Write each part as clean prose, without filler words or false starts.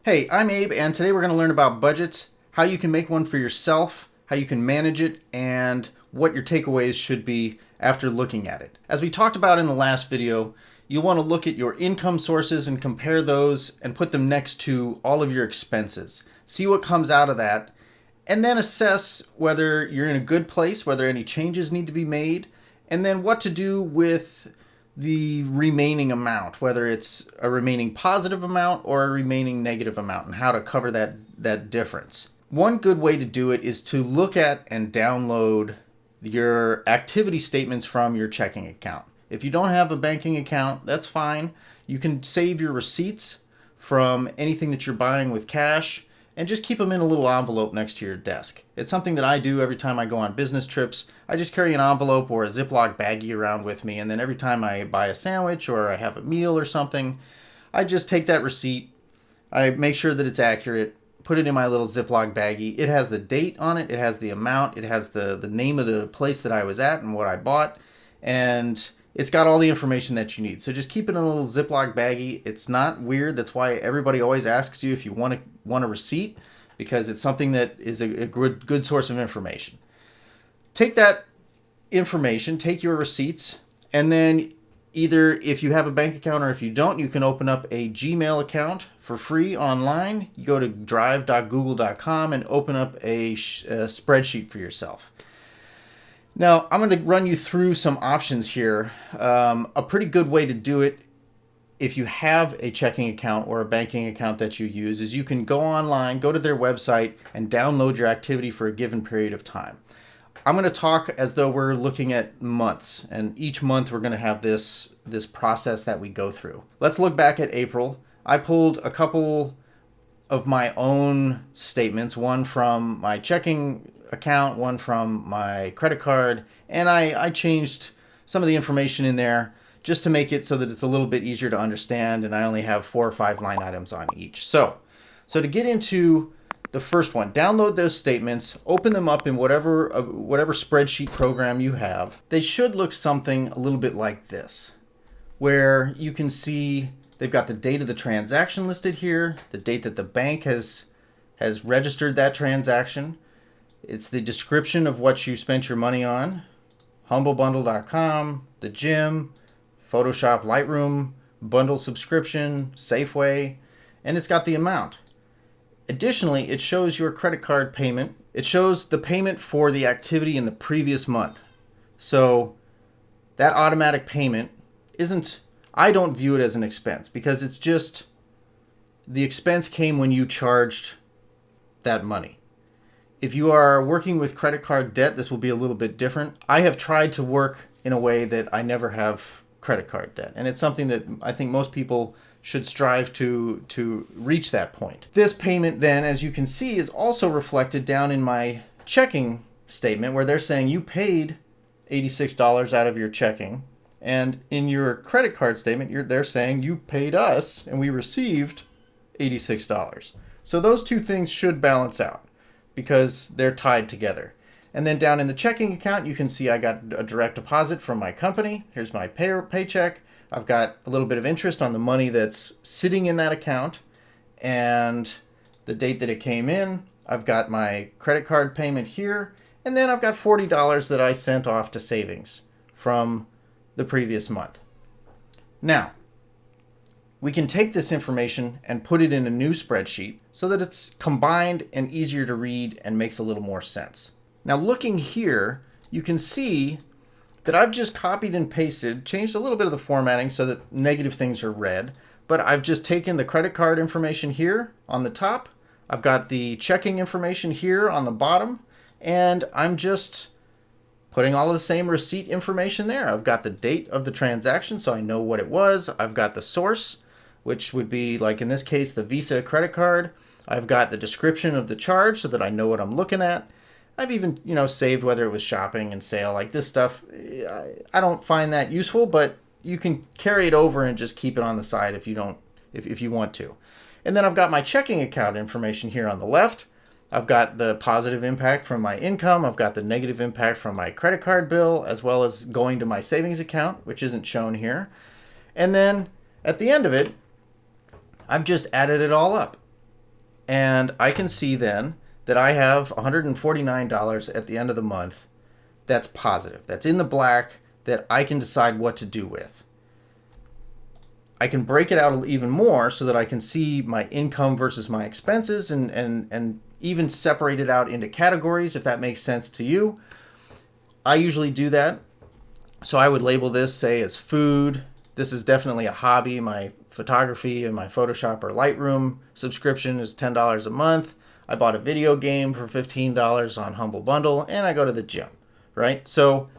Hey, I'm Abe, and today we're going to learn about budgets, how you can make one for yourself, how you can manage it, and what your takeaways should be after looking at it. As we talked about in the last video, you'll want to look at your income sources and compare those and put them next to all of your expenses. See what comes out of that, and then assess whether you're in a good place, whether any changes need to be made, and then what to do with the remaining amount, whether it's a remaining positive amount or a remaining negative amount, and how to cover that difference. One good way to do it is to look at and download your activity statements from your checking account. If you don't have a banking account, that's fine. You can save your receipts from anything that you're buying with cash and just keep them in a little envelope next to your desk. It's something that I do every time I go on business trips. I just carry an envelope or a Ziploc baggie around with me, and then every time I buy a sandwich or I have a meal or something, I just take that receipt, I make sure that it's accurate, put it in my little Ziploc baggie. It has the date on it, it has the amount, it has the name of the place that I was at and what I bought, and it's got all the information that you need. So just keep it in a little Ziploc baggie. It's not weird. That's why everybody always asks you if you want a receipt, because it's something that is a good source of information. Take that information, take your receipts, and then either if you have a bank account or if you don't, you can open up a Gmail account for free online. You go to drive.google.com and open up a spreadsheet for yourself. Now, I'm going to run you through some options here. A pretty good way to do it if you have a checking account or a banking account that you use is you can go online, go to their website, and download your activity for a given period of time. I'm going to talk as though we're looking at months, and each month we're going to have this process that we go through. Let's look back at April. I pulled a couple of my own statements, one from my checking account, one from my credit card, and I changed some of the information in there just to make it so that it's a little bit easier to understand, and I only have 4 or 5 line items on each. So to get into the first one, download those statements, open them up in whatever spreadsheet program you have. They should look something a little bit like this, where you can see they've got the date of the transaction listed here, the date that the bank has registered that transaction. It's the description of what you spent your money on, humblebundle.com, the gym, Photoshop Lightroom, bundle subscription, Safeway, and it's got the amount. Additionally, it shows your credit card payment. It shows the payment for the activity in the previous month. So that automatic payment I don't view it as an expense because it's just the expense came when you charged that money. If you are working with credit card debt, this will be a little bit different. I have tried to work in a way that I never have credit card debt, and it's something that I think most people should strive to reach that point. This payment then, as you can see, is also reflected down in my checking statement where they're saying you paid $86 out of your checking, and in your credit card statement they're saying you paid us and we received $86. So those two things should balance out because they're tied together. And then down in the checking account, you can see I got a direct deposit from my company. Here's my paycheck. I've got a little bit of interest on the money that's sitting in that account and the date that it came in. I've got my credit card payment here. And then I've got $40 that I sent off to savings from the previous month. Now, we can take this information and put it in a new spreadsheet so that it's combined and easier to read and makes a little more sense. Now looking here, you can see that I've just copied and pasted, changed a little bit of the formatting so that negative things are red, but I've just taken the credit card information here on the top, I've got the checking information here on the bottom, and I'm just putting all of the same receipt information there. I've got the date of the transaction so I know what it was, I've got the source, which would be, like in this case, the Visa credit card, I've got the description of the charge so that I know what I'm looking at. I've even, saved whether it was shopping and sale. Like this stuff, I don't find that useful, but you can carry it over and just keep it on the side if you want to. And then I've got my checking account information here on the left. I've got the positive impact from my income. I've got the negative impact from my credit card bill, as well as going to my savings account, which isn't shown here. And then at the end of it, I've just added it all up. And I can see then that I have $149 at the end of the month that's positive, that's in the black, that I can decide what to do with. I can break it out even more so that I can see my income versus my expenses and even separate it out into categories if that makes sense to you. I usually do that. So I would label this, say, as food. This is definitely a hobby. My photography and my Photoshop or Lightroom subscription is $10 a month. I bought a video game for $15 on Humble Bundle, and I go to the gym, right? So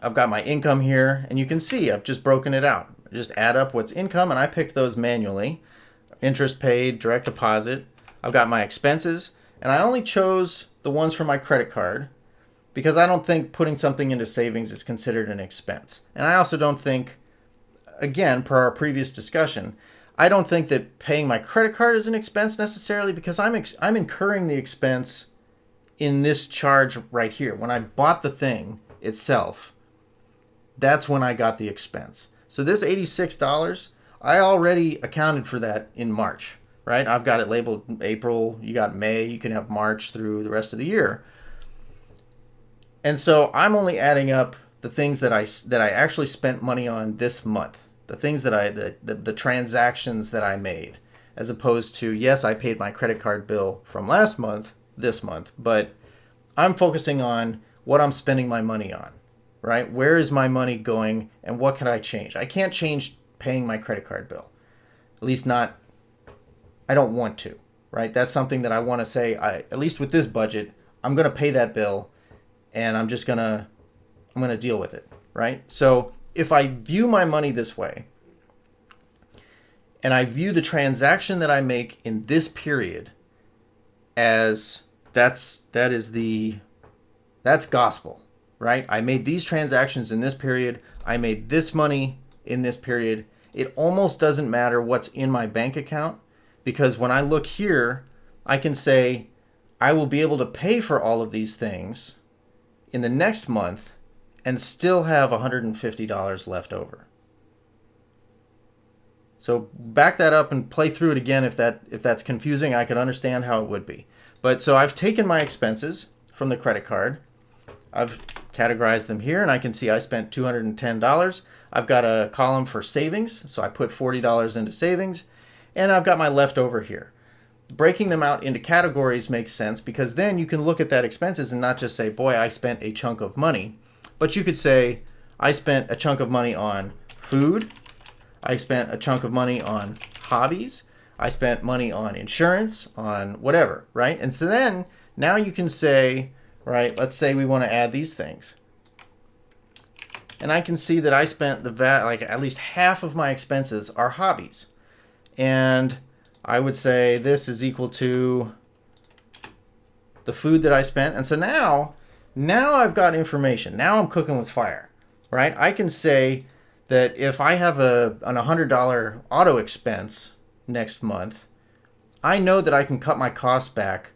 I've got my income here, and you can see I've just broken it out. I just add up what's income, and I picked those manually. Interest paid, direct deposit. I've got my expenses, and I only chose the ones for my credit card because I don't think putting something into savings is considered an expense. And I also don't think, again, per our previous discussion, I don't think that paying my credit card is an expense necessarily, because I'm incurring the expense in this charge right here. When I bought the thing itself, that's when I got the expense. So this $86, I already accounted for that in March, right? I've got it labeled April, you got May, you can have March through the rest of the year. And so I'm only adding up the things that I actually spent money on this month, the things that the transactions that I made, as opposed to, yes, I paid my credit card bill from last month, this month, but I'm focusing on what I'm spending my money on, right? Where is my money going, and what can I change? I can't change paying my credit card bill, at least not, I don't want to, right? That's something that I want to say, at least with this budget, I'm going to pay that bill, and I'm going to deal with it, right? So if I view my money this way, and I view the transaction that I make in this period as that's gospel, right? I made these transactions in this period. I made this money in this period. It almost doesn't matter what's in my bank account, because when I look here, I can say I will be able to pay for all of these things in the next month and still have $150 left over. So back that up and play through it again if that's confusing. I can understand how it would be. But so I've taken my expenses from the credit card. I've categorized them here, and I can see I spent $210. I've got a column for savings, so I put $40 into savings, and I've got my leftover here. Breaking them out into categories makes sense, because then you can look at that expenses and not just say, boy, I spent a chunk of money, but you could say, I spent a chunk of money on food, I spent a chunk of money on hobbies, I spent money on insurance, on whatever, right? And so then now you can say, right, let's say we want to add these things. And I can see that I spent like at least half of my expenses are hobbies. And I would say this is equal to the food that I spent. And so now I've got information. Now I'm cooking with fire, right? I can say that if I have an $100 auto expense next month, I know that I can cut my costs back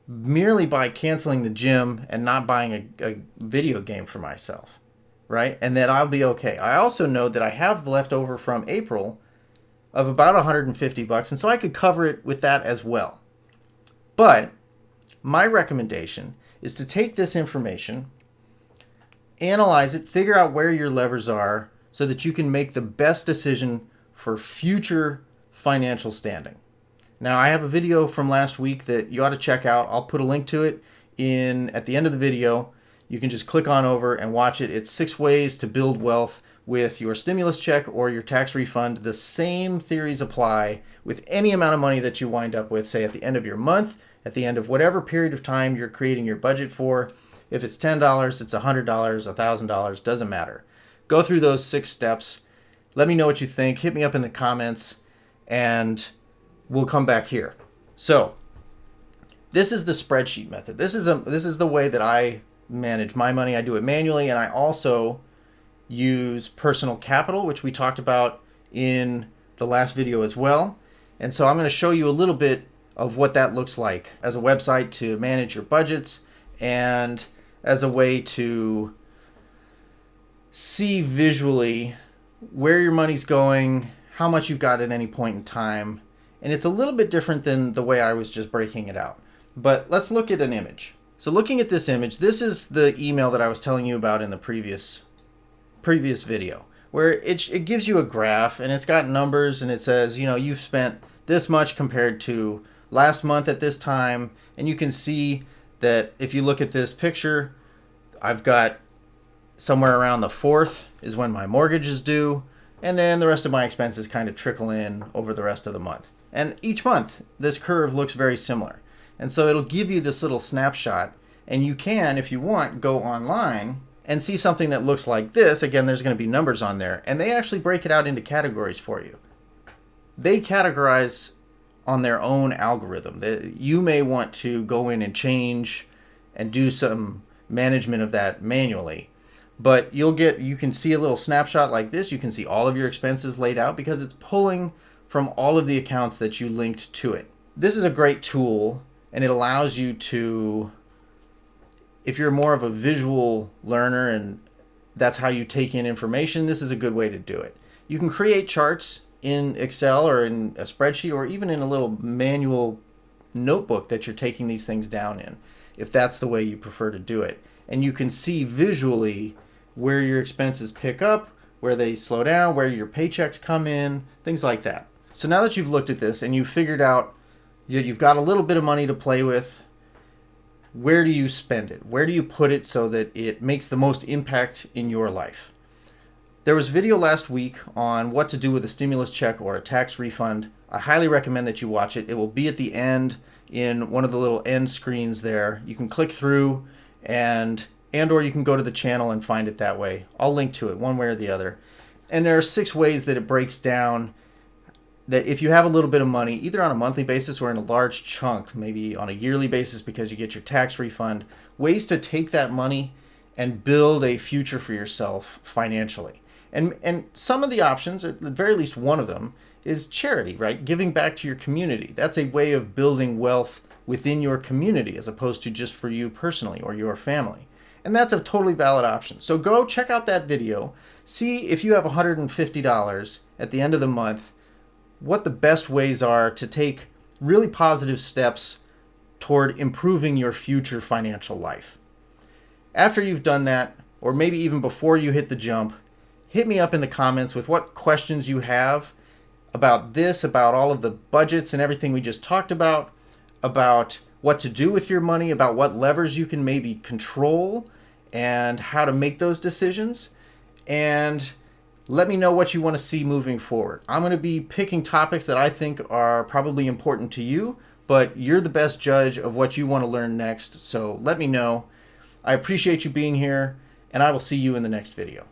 merely by canceling the gym and not buying a video game for myself, right? And that I'll be okay. I also know that I have left over from April of about $150, and so I could cover it with that as well. But my recommendation is to take this information, analyze it, figure out where your levers are so that you can make the best decision for future financial standing. Now, I have a video from last week that you ought to check out. I'll put a link to it at the end of the video. You can just click on over and watch it. It's 6 ways to build wealth with your stimulus check or your tax refund. The same theories apply with any amount of money that you wind up with, say at the end of your month, at the end of whatever period of time you're creating your budget for. If it's $10, it's $100, $1,000, doesn't matter. Go through those 6 steps. Let me know what you think. Hit me up in the comments, and we'll come back here. So this is the spreadsheet method. This is the way that I manage my money. I do it manually, and I also use personal capital, which we talked about in the last video as well. And so I'm going to show you a little bit of what that looks like as a website to manage your budgets and as a way to see visually where your money's going, how much you've got at any point in time, And it's a little bit different than the way I was just breaking it out. But let's look at an image. So looking at this image, this is the email that I was telling you about in the previous video, where it gives you a graph and it's got numbers and it says, you know, you've spent this much compared to last month at this time. And you can see that if you look at this picture, I've got somewhere around the 4th is when my mortgage is due. And then the rest of my expenses kind of trickle in over the rest of the month. And each month, this curve looks very similar. And so it'll give you this little snapshot. And you can, if you want, go online and see something that looks like this. Again, there's going to be numbers on there. And they actually break it out into categories for you. They categorize on their own algorithm. You may want to go in and change and do some management of that manually. But you can see a little snapshot like this. You can see all of your expenses laid out because it's pulling from all of the accounts that you linked to it. This is a great tool, and it allows you to, if you're more of a visual learner and that's how you take in information, this is a good way to do it. You can create charts in Excel or in a spreadsheet or even in a little manual notebook that you're taking these things down in, if that's the way you prefer to do it. And you can see visually where your expenses pick up, where they slow down, where your paychecks come in, things like that. So now that you've looked at this and you've figured out that you've got a little bit of money to play with, where do you spend it? Where do you put it so that it makes the most impact in your life? There was a video last week on what to do with a stimulus check or a tax refund. I highly recommend that you watch it. It will be at the end in one of the little end screens there. You can click through or you can go to the channel and find it that way. I'll link to it one way or the other. And there are 6 ways that it breaks down that if you have a little bit of money, either on a monthly basis or in a large chunk, maybe on a yearly basis because you get your tax refund, ways to take that money and build a future for yourself financially. And some of the options, or at the very least one of them, is charity, right? Giving back to your community. That's a way of building wealth within your community as opposed to just for you personally or your family. And that's a totally valid option. So go check out that video. See if you have $150 at the end of the month, what the best ways are to take really positive steps toward improving your future financial life. After you've done that, or maybe even before you hit the jump, hit me up in the comments with what questions you have about this, about all of the budgets and everything we just talked about what to do with your money, about what levers you can maybe control and how to make those decisions. And let me know what you want to see moving forward. I'm going to be picking topics that I think are probably important to you, but you're the best judge of what you want to learn next. So let me know. I appreciate you being here, and I will see you in the next video.